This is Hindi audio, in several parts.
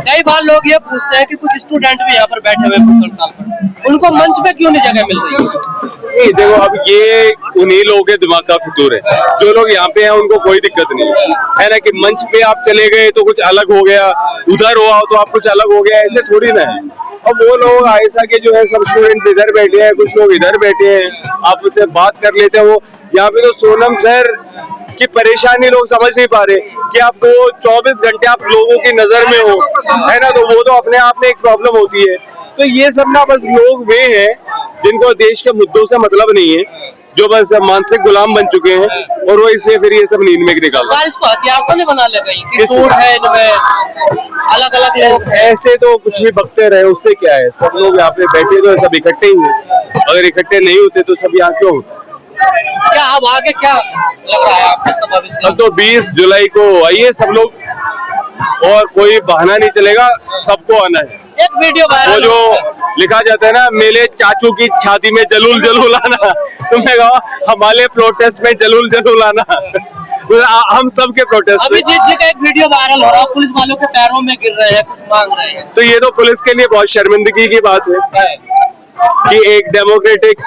कई बार लोग ये पूछते हैं कि कुछ स्टूडेंट भी यहाँ पर बैठे हुए भूख हड़ताल पर, उनको मंच पे क्यों नहीं जगह मिल रही है? नहीं देखो, अब ये उन्हीं लोगों के दिमाग का फितूर है। जो लोग यहाँ पे हैं उनको कोई दिक्कत नहीं है ना, कि मंच पे आप चले गए तो कुछ अलग हो गया, उधर हुआ तो आप कुछ अलग हो गया, ऐसे थोड़ी ना है। अब वो लोग ऐसा के जो है सब स्टूडेंट्स इधर बैठे हैं, कुछ लोग इधर बैठे हैं, आप उससे बात कर लेते हैं। वो यहाँ पे तो सोनम सर की परेशानी लोग समझ नहीं पा रहे कि आप 24 घंटे आप लोगों की नजर में हो, है ना, तो वो तो अपने आप में एक प्रॉब्लम होती है। तो ये सब ना बस लोग वे हैं जिनको देश के मुद्दों से मतलब नहीं है, जो बस मानसिक गुलाम बन चुके हैं, और वो इसलिए फिर ये सब नींद में निकाल रहे हैं। इसको हथियार तो नहीं बना ले कहीं कि सूट है इनमें, अलग अलग लोग ऐसे तो कुछ भी बकते रहे, उससे क्या है। सब लोग यहाँ पे बैठे तो सब इकट्ठे ही हैं, अगर इकट्ठे नहीं होते तो सब यहाँ क्यों होते। क्या अब आगे क्या लग रहा है आपका भविष्य? अब तो 20 जुलाई को आइए सब लोग, और कोई बहाना नहीं चलेगा, सबको आना है। एक वीडियो वो वायरल जो लिखा जाता है ना, मेरे चाचू की छाती में जलूल जलूल आना, तुमने कहा हमारे प्रोटेस्ट में जलूल जलूल आना। हम सब के प्रोटेस्ट। अभिजीत जी का एक वीडियो वायरल हो रहा है, पुलिस वालों के पैरों में गिर रहे हैं, कुछ मांग रहे हैं। तो ये तो पुलिस के लिए बहुत शर्मिंदगी की बात है कि एक डेमोक्रेटिक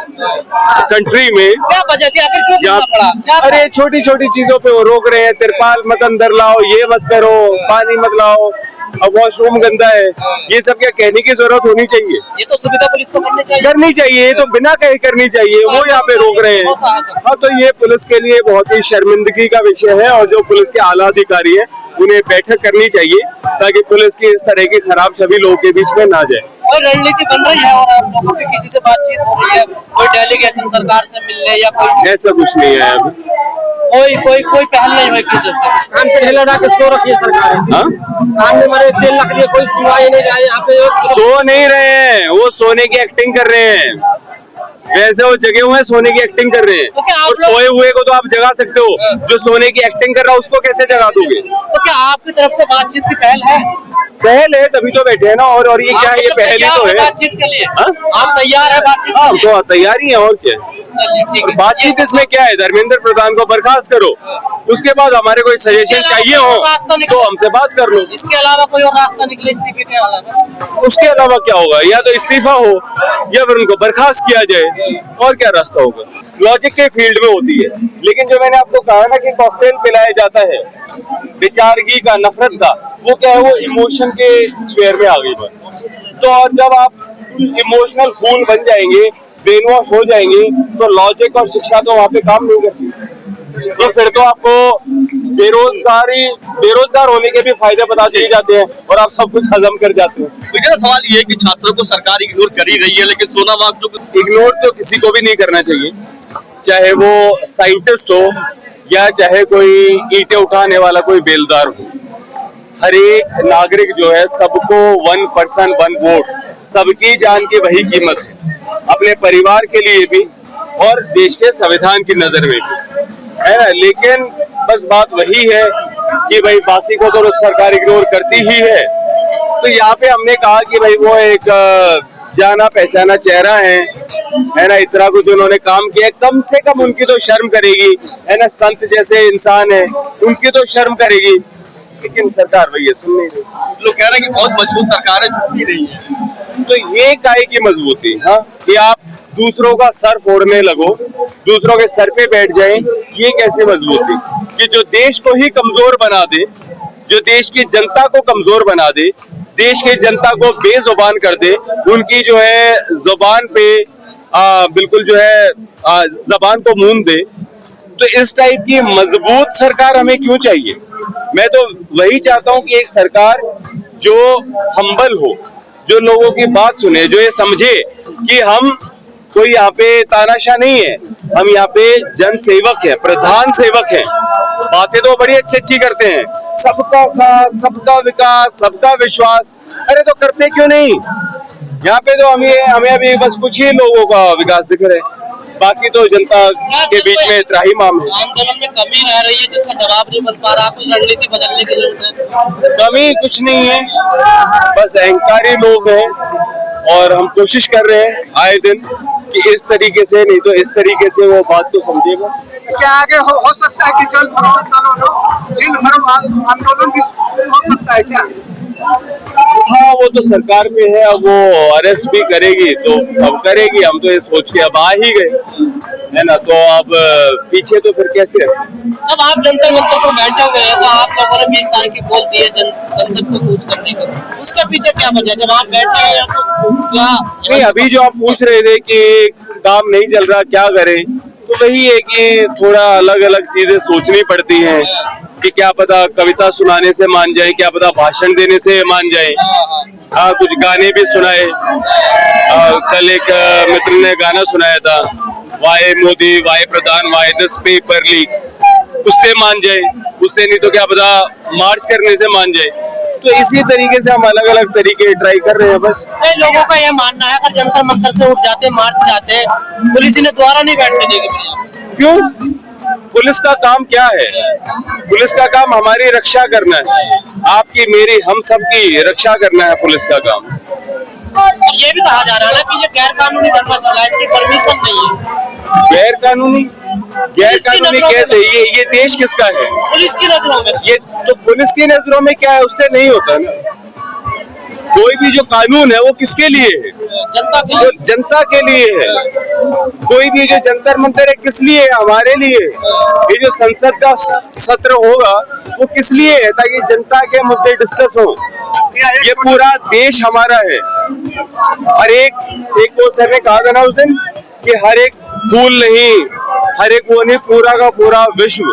कंट्री में क्या वजह थी, आखिर क्यों गिरना पड़ा? अरे छोटी छोटी चीजों पे वो रोक रहे हैं, तिरपाल मत अंदर लाओ, ये मत करो, पानी मत लाओ, अब वॉशरूम गंदा है, ये सब क्या कहने की जरूरत होनी चाहिए? ये तो सुविधा पुलिस को करनी चाहिए, तो बिना कहे करनी चाहिए, वो यहाँ पे रोक रहे हैं। हाँ, तो ये पुलिस के लिए बहुत ही शर्मिंदगी का विषय है, और जो पुलिस के आला अधिकारी हैं उन्हें बैठक करनी चाहिए ताकि पुलिस की इस तरह की खराब छवि लोगों के बीच में ना जाए। कोई रणनीति बन रही है और आप लोगों की किसी से बातचीत हो रही है, कोई डेलीगेशन सरकार से मिलने या कोई? ऐसा कुछ नहीं है अभी, कोई पहल नहीं हुई किसी से। कान पे ढेला डाल के सो रखी है सरकार। कान में मारे तेल लग रही है, कोई सुनवाई नहीं रहा है यहाँ पे। सो नहीं रहे हैं, वो सोने की एक्टिंग कर रहे हैं, वैसे वो जगे हुए हैं, सोने की एक्टिंग कर रहे हैं। तो क्या और सोए हुए को तो आप जगा सकते हो, जो सोने की एक्टिंग कर रहा है उसको कैसे जगा दोगे? तो क्या आपकी तरफ से बातचीत की पहल है? पहल है तभी तो बैठे हैं ना, और ये क्या है, ये पहल ही तो है। बातचीत के लिए हाँ? आप तैयार है बातचीत? हाँ, तो तैयारी है, और क्या चलिए ठीक है। बातचीत इसमें क्या है, धर्मेंद्र प्रधान को बर्खास्त करो, उसके बाद हमारे कोई सजेशन चाहिए हो तो हमसे बात कर लो। इसके अलावा कोई और रास्ता निकले इस्तीफे के अलावा? उसके अलावा क्या होगा, या तो इस्तीफा हो या फिर उनको बर्खास्त किया जाए, और क्या रास्ता होगा। लॉजिक के फील्ड में होती है, लेकिन जो मैंने आपको कहा ना कि कॉकटेल पिलाया जाता है बेचारगी का, नफरत का, वो क्या है, वो इमोशन के स्फीयर में आ गई बात। तो और जब आप इमोशनल फूल बन जाएंगे, ब्रेन वॉश हो जाएंगे, तो लॉजिक और शिक्षा तो वहाँ पे काम नहीं करती। तो फिर तो आपको बेरोजगार होने के भी फायदे बता दिए जाते हैं, और आप सब कुछ हजम कर जाते हैं। तो मेरा सवाल ये है कि छात्रों को सरकार इग्नोर कर ही रही है, लेकिन सोनम वांगचुक इग्नोर तो किसी को भी नहीं करना चाहिए, चाहे वो साइंटिस्ट हो या चाहे कोई ईंटें उठाने वाला कोई बेलदार हो। हर एक नागरिक जो है, सबको 1 पर्सन 1 वोट, सबकी जान की वही कीमत है, अपने परिवार के लिए भी और देश के संविधान की नजर में भी, है ना। लेकिन बस बात वही है कि भाई बाकी को तो सरकार इग्नोर करती ही है। तो यहाँ पे हमने कहा कि भाई वो एक जाना पहचाना चेहरा है ना, इतना कुछ उन्होंने काम किया, कम से कम उनकी तो शर्म करेगी, है ना। संत जैसे इंसान है, उनकी तो शर्म करेगी, लेकिन सरकार भैया सुन नहीं रही। लोग कह रहे हैं कि बहुत मजबूत सरकार है, झुक नहीं रही है। तो ये काहे की मजबूती, हाँ, कि आप दूसरों का सर फोड़ने लगो, दूसरों के सर पे बैठ जाएं, ये कैसे मजबूती? कि जो देश को ही कमजोर बना दे, जो देश की जनता को कमजोर बना दे, देश की जनता को बेजुबान कर दे, उनकी जो है जुबान पे बिल्कुल जो है जबान को मूंद दे, तो इस टाइप की मजबूत सरकार हमें क्यों चाहिए? मैं तो वही चाहता हूं कि एक सरकार जो हम्बल हो, जो लोगों की बात सुने, जो ये समझे कि हम कोई यहाँ पे तानाशाह नहीं है, हम यहाँ पे जन सेवक है, प्रधान सेवक है। बातें तो बड़ी अच्छी अच्छी करते हैं, सबका साथ, सबका विकास, सबका विश्वास, अरे तो करते क्यों नहीं? यहाँ पे तो हमें अभी बस कुछ ही लोगों का विकास दिख रहा है, बाकी तो जनता के बीच में त्राहिमाम है। आंदोलन में कमी रह रही है जिससे दबाव नहीं बन पा रहा, कुछ रणनीति बदलने की जरूरत है? कमी कुछ नहीं है, बस अहंकारी लोग हैं, और हम कोशिश कर रहे हैं आए दिन कि इस तरीके से, नहीं तो इस तरीके से वो बात को समझे बस। क्या आगे हो सकता है कि जल भरो आंदोलन भी हो सकता है क्या? हाँ वो तो सरकार पे है, अब वो अरेस्ट भी करेगी तो अब करेगी, हम तो ये सोच के अब आ ही गए है ना, तो अब पीछे तो फिर कैसे है? अब आप जंतर मंतर पर बैठे हुए हैं तो आप लोगों ने 20 तारीख की बोल दी है संसद को कूच करने का, उसका पीछे क्या वजह है? जब आप बैठे हैं तो क्या नहीं, अभी जो आप पूछ रहे थे कि काम नहीं चल रहा क्या करें, तो वही है कि थोड़ा अलग अलग चीजें सोचनी पड़ती हैं कि क्या पता कविता सुनाने से मान जाए, क्या पता भाषण देने से मान जाए। कुछ गाने भी सुनाए, कल एक मित्र ने गाना सुनाया था, वाहे मोदी वाहे प्रधान वाहे 10 पेपर लीक, उससे मान जाए, उससे नहीं तो क्या पता मार्च करने से मान जाए। तो इसी तरीके से हम अलग अलग तरीके ट्राई कर रहे हैं बस। कई लोगों का यह मानना है अगर जंतर मंतर से उठ जाते मार्च जाते पुलिस ने द्वारा नहीं बैठने देगी। क्यों? पुलिस का काम क्या है? पुलिस का काम हमारी रक्षा करना है, आपकी मेरी हम सबकी रक्षा करना है पुलिस का काम। ये भी कहा जा रहा है कि ये गैर कानूनी धंधा चल रहा है, इसकी परमिशन नहीं है। गैर कानूनी कैसे? ये देश किसका है? पुलिस की नजरों में। ये तो पुलिस की नजरों में क्या है, उससे नहीं होता ना। कोई भी जो कानून है वो किसके लिए है? जनता के वो जनता के लिए है। कोई भी जो जंतर मंतर है किस लिए है? हमारे लिए। ये जो संसद का सत्र होगा वो किस लिए है? ताकि जनता के मुद्दे डिस्कस हो। ये पूरा देश हमारा है। और एक वो सर ने कहा था ना उस दिन कि हर एक फूल नहीं, हर एक वो नहीं, पूरा का पूरा विश्व,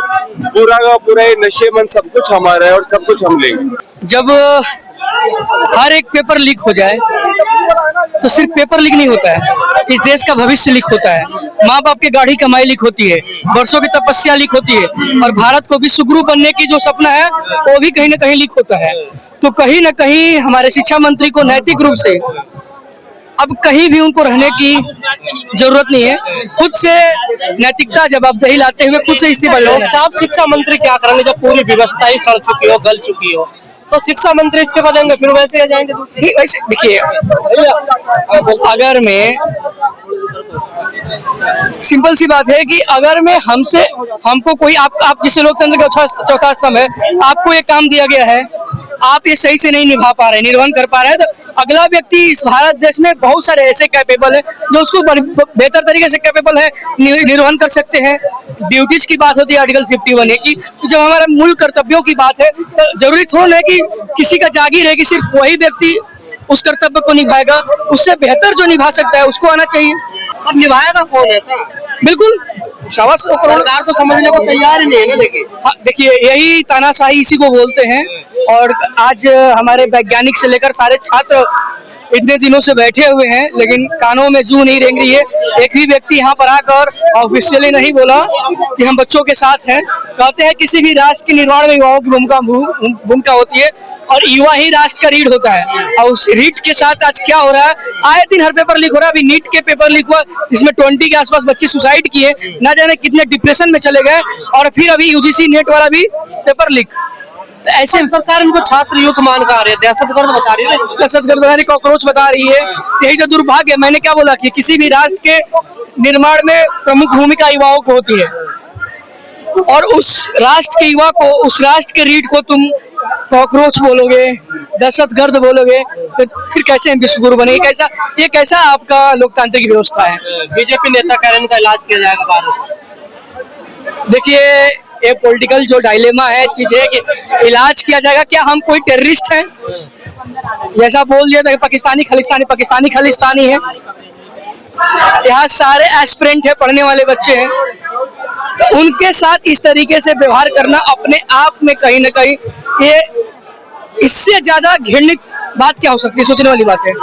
पूरा का पूरा ये नशेबंद सब कुछ हमारा है और सब कुछ हम लेंगे। जब हर एक पेपर लीक हो जाए तो सिर्फ पेपर लीक नहीं होता है, इस देश का भविष्य लीक होता है, माँ बाप की गाढ़ी कमाई लीक होती है, वर्षों की तपस्या लीक होती है, और भारत को विश्व गुरु बनने की जो सपना है वो भी कहीं ना कहीं लीक होता है। तो कहीं ना कहीं हमारे शिक्षा मंत्री को नैतिक रूप से अब कहीं भी उनको रहने की जरूरत नहीं है, खुद से नैतिकता जवाबदेही लाते हुए खुद से इस्तीफा देना है। आप शिक्षा मंत्री क्या करेंगे जब पूरी व्यवस्था ही सड़ चुकी हो, गल चुकी हो? तो शिक्षा मंत्री इस्तीफा देंगे, फिर वैसे ही जाएंगे दूसरे। नहीं, वैसे देखिए, अगर मैं सिंपल सी बात है कि अगर मैं हमको कोई आप जिसे लोकतंत्र का चौथा स्तंभ है, आपको ये काम दिया गया है, आप ये सही से नहीं निभा पा रहे, निर्वहन कर पा रहे हैं, तो अगला व्यक्ति इस भारत देश में बहुत सारे ऐसे कैपेबल है जो उसको बेहतर तरीके से कैपेबल है, निर्वहन कर सकते हैं। ड्यूटीज की बात होती है आर्टिकल 51A की, तो जब हमारा मूल कर्तव्यों की बात है तो जरूरी थोड़ा है कि किसी का जागीर है कि सिर्फ वही व्यक्ति उस कर्तव्य को निभाएगा, उससे बेहतर जो निभा सकता है उसको आना चाहिए। अब निभाएगा कौन ऐसा? बिल्कुल, सरकार तो समझने को तैयार ही नहीं है ना। देखिए यही तानाशाही इसी को बोलते हैं, और आज हमारे वैज्ञानिक से लेकर सारे छात्र इतने दिनों से बैठे हुए हैं लेकिन कानों में जू नहीं रेंग रही है। एक भी व्यक्ति यहाँ पर आकर ऑफिशियली नहीं बोला कि हम बच्चों के साथ हैं। कहते हैं किसी भी राष्ट्र के निर्माण में युवाओं की भूमिका होती है और युवा ही राष्ट्र का रीढ़ होता है। और उस रीढ़ के साथ आज क्या हो रहा है, आए दिन हर पेपर लीक हो रहा है। अभी नीट के पेपर लीक हुआ, इसमें 20 के आसपास बच्चे सुसाइड किए, ना जाने कितने डिप्रेशन में चले गए, और फिर अभी यूजीसी नेट वाला भी पेपर लीक। तो ऐसे सरकार इनको छात्र युक्त मान का आ रही है, दहशतगर्द बता रही है, दहशतगर्द बता रही, कॉकरोच बता रही है। यही तो दुर्भाग्य है। मैंने क्या बोला कि किसी भी राष्ट्र के निर्माण में प्रमुख भूमिका युवाओं को होती है, और उस राष्ट्र के युवा को, उस राष्ट्र के रीढ़ को तुम कॉकरोच बोलोगे, दहशतगर्द बोलोगे, तो फिर कैसे हम विश्व गुरु बनेंगे? ये कैसा आपका लोकतांत्रिक व्यवस्था है? बीजेपी नेता कह रहे हैं इनका इलाज किया जाएगा बाहर। देखिए, एक पॉलिटिकल जो डायलेमा है चीज है कि इलाज किया जाएगा, क्या हम कोई टेररिस्ट हैं? जैसा बोल दिया था पाकिस्तानी खालिस्तानी है। यहाँ सारे एस्पिरेंट है, पढ़ने वाले बच्चे हैं, तो उनके साथ इस तरीके से व्यवहार करना अपने आप में कहीं ना कहीं ये इससे ज्यादा घृणित बात क्या हो सकती है, सोचने वाली बात है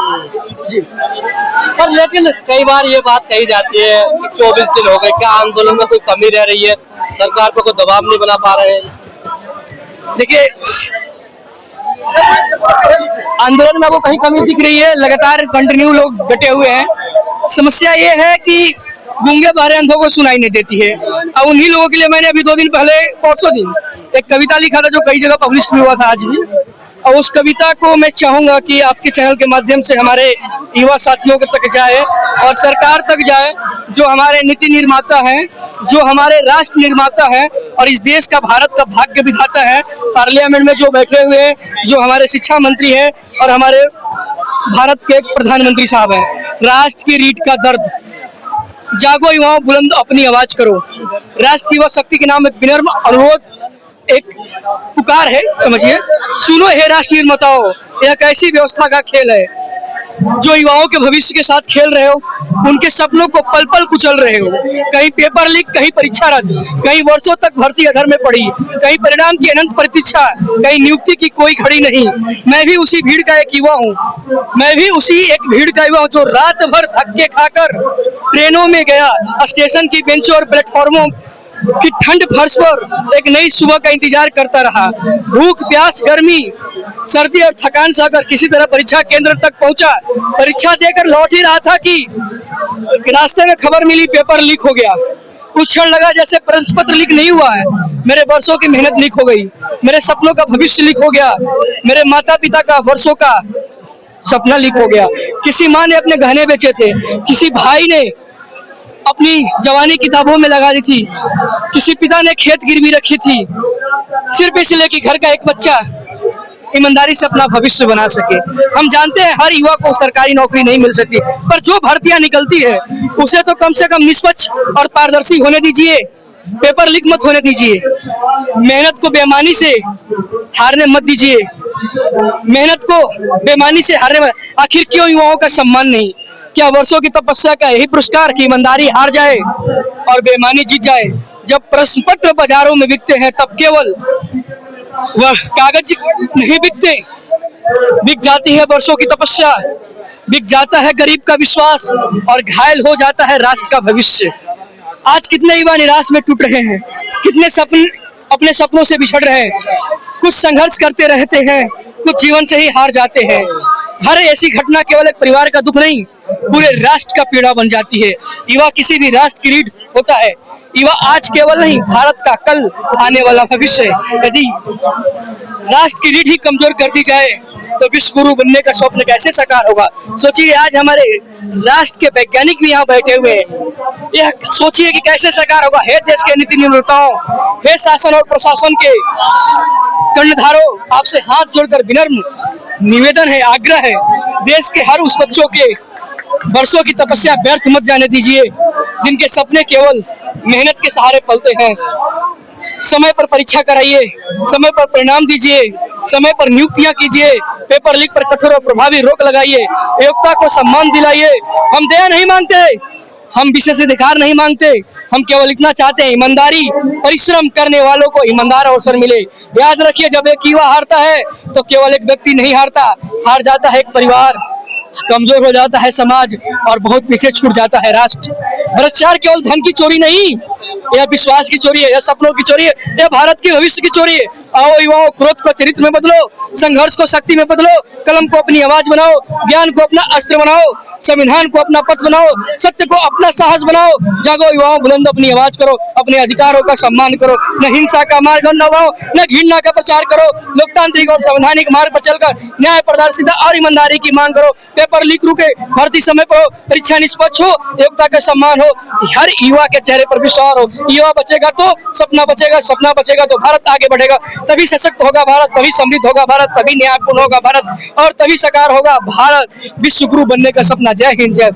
जी। पर लेकिन कई बार ये बात कही जाती है कि 24 दिन हो गए, क्या आंदोलन में कोई कमी रह रही है? सरकार पर कोई दबाव नहीं बना पा रहे हैं? देखिए, आंदोलन में आपको कहीं कमी दिख रही है? लगातार कंटिन्यू लोग डटे हुए हैं। समस्या ये है कि गूंगे बहरे अंधों को सुनाई नहीं देती है। अब उन्हीं लोगों के लिए मैंने अभी 2 दिन पहले, परसों दिन, एक कविता लिखा था जो कई जगह पब्लिश भी हुआ था आज भी, और उस कविता को मैं चाहूंगा कि आपके चैनल के माध्यम से हमारे युवा साथियों तक जाए और सरकार तक जाए, जो हमारे नीति निर्माता हैं जो हमारे राष्ट्र निर्माता है और इस देश का, भारत का भाग्य विधाता है, पार्लियामेंट में जो बैठे हुए हैं, जो हमारे शिक्षा मंत्री है और हमारे भारत के प्रधानमंत्री साहब हैं। राष्ट्र की रीढ़ का दर्द, जागो युवाओं, बुलंद अपनी आवाज करो। राष्ट्र युवा शक्ति के नाम एक विनम्र अनुरोध, एक पुकार है, समझिए। सुनो हे राष्ट्र निर्माताओं, यह कैसी व्यवस्था का खेल है जो युवाओं के भविष्य के साथ खेल रहे हो, उनके सपनों को पल पल कुचल रहे हो। कहीं पेपर लीक, कहीं परीक्षा रद्द, कहीं वर्षों तक भर्ती अधर में पड़ी, कहीं परिणाम की अनंत प्रतीक्षा, कहीं नियुक्ति की कोई घड़ी नहीं। मैं भी उसी भीड़ का एक युवा हूँ, मैं भी उसी एक भीड़ का युवा हूँ जो रात भर धक्के खाकर ट्रेनों में गया, स्टेशन की बेंचों और प्लेटफॉर्मों कि ठंड फर्श पर एक नई सुबह का इंतजार करता रहा। भूख, प्यास, गर्मी, सर्दी और थकान सहकर किसी तरह परीक्षा केंद्र तक पहुंचा। परीक्षा देकर लौट ही रहा था कि रास्ते में खबर मिली पेपर लीक हो गया। उस क्षण लगा जैसे प्रश्न पत्र लीक नहीं हुआ है, मेरे वर्षों की मेहनत लीक हो गई, मेरे सपनों का भविष्य लीक हो गया, मेरे माता पिता का वर्षों का सपना लीक हो गया। किसी माँ ने अपने गहने बेचे थे, किसी भाई ने अपनी जवानी किताबों में लगा दी थी, किसी पिता ने खेत गिरवी रखी थी, सिर्फ इसलिए कि घर का एक बच्चा ईमानदारी से अपना भविष्य बना सके। हम जानते हैं हर युवा को सरकारी नौकरी नहीं मिल सकती, पर जो भर्तियां निकलती है उसे तो कम से कम निष्पक्ष और पारदर्शी होने दीजिए, पेपर लीक मत होने दीजिए। मेहनत को बेईमानी से हारने मत दीजिए, मेहनत को बेईमानी से हारने मत। आखिर क्यों युवाओं का सम्मान नहीं? क्या वर्षों की तपस्या का यही पुरस्कार कि ईमानदारी हार जाए और बेईमानी जीत जाए? जब प्रश्न पत्र बाजारों में बिकते हैं तब केवल वह कागज नहीं बिकते, बिक जाती है वर्षों की तपस्या, बिक जाता है गरीब का विश्वास और घायल हो जाता है राष्ट्र का भविष्य। आज कितने युवा निराश में टूट रहे हैं, कितने अपने सपनों से बिछड़ रहे हैं, कुछ संघर्ष करते रहते हैं, कुछ जीवन से ही हार जाते हैं। हर ऐसी घटना केवल एक परिवार का दुख नहीं, पूरे राष्ट्र का पीड़ा बन जाती है। युवा किसी भी राष्ट्र की रीढ़ होता है। युवा आज केवल नहीं, भारत का कल आने वाला भविष्य है। यदि राष्ट्र की रीढ़ ही कमजोर कर दी जाए तो विश्व गुरु बनने का स्वप्न कैसे साकार होगा? सोचिए, आज हमारे राष्ट्र के वैज्ञानिक भी यहाँ बैठे हुए हैं, यह सोचिए कि कैसे साकार होगा। हे देश के नीति निर्माताओं, हे शासन और प्रशासन के कर्णधारों, आपसे हाथ जोड़कर विनम्र निवेदन है, आग्रह है, देश के हर उस बच्चों के वर्षों की तपस्या व्यर्थ मत जाने दीजिए, जिनके सपने केवल मेहनत के सहारे पलते हैं। समय पर परीक्षा कराइए, समय पर परिणाम दीजिए, समय पर नियुक्तियां कीजिए, पेपर लीक पर कठोर और प्रभावी रोक लगाइए, योग्यता को सम्मान दिलाइए। हम दया नहीं मांगते, हम विशेष अधिकार नहीं मांगते, हम केवल इतना चाहते हैं ईमानदारी, परिश्रम करने वालों को ईमानदार अवसर मिले। याद रखिए, जब एक युवा हारता है तो केवल एक व्यक्ति नहीं हारता, हार जाता है एक परिवार, कमजोर हो जाता है समाज और बहुत पीछे छूट जाता है राष्ट्र। भ्रष्टाचार केवल धन की चोरी नहीं, यह विश्वास की चोरी है, यह सपनों की चोरी है, यह भारत के भविष्य की चोरी है। आओ युवाओं, क्रोध को चरित्र में बदलो, संघर्ष को शक्ति में बदलो, कलम को अपनी आवाज बनाओ, ज्ञान को अपना अस्त्र बनाओ, संविधान को अपना पथ बनाओ, सत्य को अपना साहस बनाओ। जागो युवाओं, बुलंद अपनी आवाज करो, अपने अधिकारों का सम्मान करो, न हिंसा का मार्ग अपनाओ, न घृणा का प्रचार करो, लोकतांत्रिक और संवैधानिक मार्ग पर चलकर न्याय, पारदर्शिता और ईमानदारी की मांग करो। पेपर लीक रुके, भर्ती समय पर हो, परीक्षा निष्पक्ष हो, योग्यता का सम्मान हो, हर युवा के चेहरे पर विश्वास हो। युवा बचेगा तो सपना बचेगा, सपना बचेगा तो भारत आगे बढ़ेगा, तभी सशक्त होगा भारत, तभी समृद्ध होगा भारत, तभी न्यायपूर्ण होगा भारत और तभी साकार होगा भारत, विश्व गुरु बनने का सपना। जय हिंद, जय